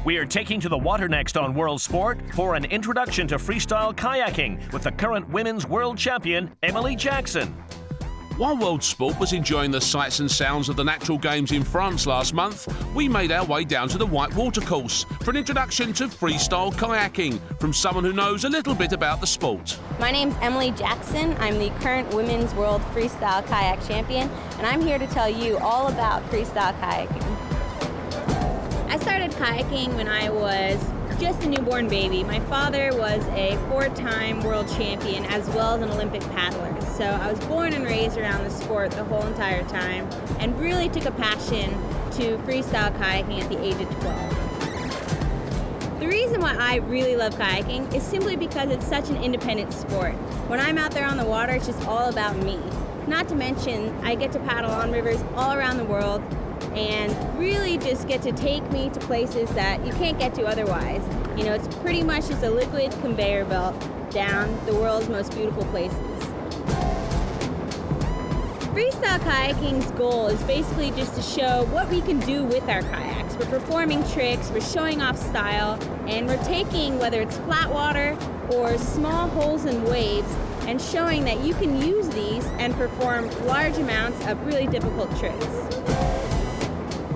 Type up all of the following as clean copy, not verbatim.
We're taking to the water next on Worldsport for an introduction to freestyle kayaking with the current women's world champion, Emily Jackson. While Worldsport was enjoying the sights and sounds of the natural games in France last month, we made our way down to the white water course for an introduction to freestyle kayaking from someone who knows a little bit about the sport. My name's Emily Jackson. I'm the current women's world freestyle kayak champion, and I'm here to tell you all about freestyle kayaking. I started kayaking when I was just a newborn baby. My father was a 4-time world champion as well as an Olympic paddler. So I was born and raised around the sport the whole entire time and really took a passion to freestyle kayaking at the age of 12. The reason why I really love kayaking is simply because it's such an independent sport. When I'm out there on the water, it's just all about me. Not to mention, I get to paddle on rivers all around the world and really just get to take me to places that you can't get to otherwise. You know, it's pretty much just a liquid conveyor belt down the world's most beautiful places. Freestyle kayaking's goal is basically just to show what we can do with our kayaks. We're performing tricks, we're showing off style, and we're taking, whether it's flat water or small holes in waves, and showing that you can use these and perform large amounts of really difficult tricks.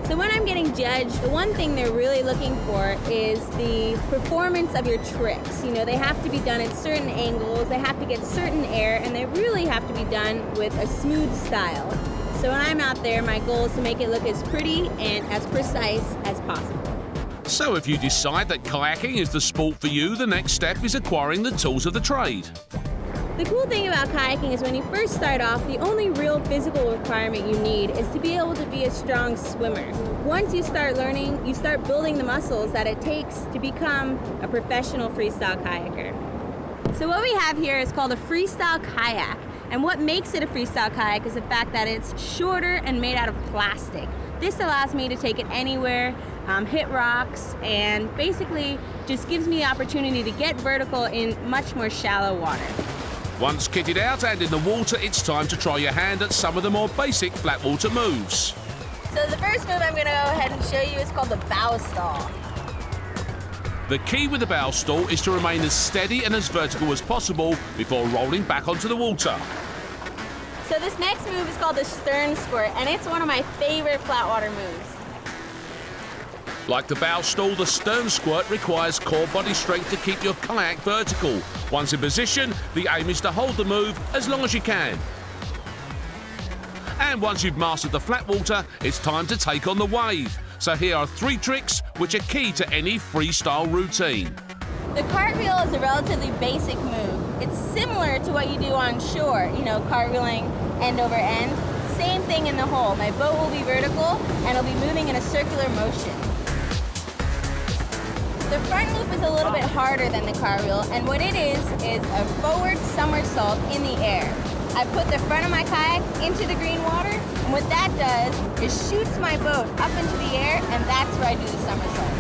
So when I'm getting judged, the one thing they're really looking for is the performance of your tricks. You know, they have to be done at certain angles, they have to get certain air, and they really have to be done with a smooth style. So when I'm out there, my goal is to make it look as pretty and as precise as possible. So if you decide that kayaking is the sport for you, the next step is acquiring the tools of the trade. The cool thing about kayaking is when you first start off, the only real physical requirement you need is to be able to be a strong swimmer. Once you start learning, you start building the muscles that it takes to become a professional freestyle kayaker. So what we have here is called a freestyle kayak. And what makes it a freestyle kayak is the fact that it's shorter and made out of plastic. This allows me to take it anywhere, hit rocks, and basically just gives me the opportunity to get vertical in much more shallow water. Once kitted out and in the water, it's time to try your hand at some of the more basic flat water moves. So the first move I'm going to go ahead and show you is called the bow stall. The key with the bow stall is to remain as steady and as vertical as possible before rolling back onto the water. So this next move is called the stern squirt, and it's one of my favorite flat water moves. Like the bow stall, the stern squirt requires core body strength to keep your kayak vertical. Once in position, the aim is to hold the move as long as you can. And once you've mastered the flat water, it's time to take on the wave. So here are 3 tricks which are key to any freestyle routine. The cartwheel is a relatively basic move. It's similar to what you do on shore, you know, cartwheeling end over end. Same thing in the hole. My boat will be vertical and it'll be moving in a circular motion. The front loop is a little bit harder than the cartwheel, and what it is a forward somersault in the air. I put the front of my kayak into the green water, and what that does is shoots my boat up into the air, and that's where I do the somersault.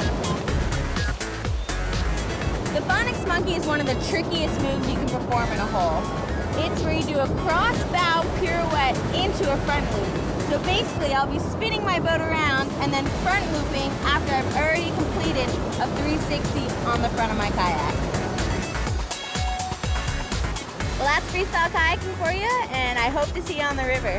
The Fonics Monkey is one of the trickiest moves you can perform in a hole. It's where you do a cross bow pirouette into a front loop. So basically, I'll be spinning my boat around and then front looping after I've already completed a 360 on the front of my kayak. Well, that's freestyle kayaking for you, and I hope to see you on the river.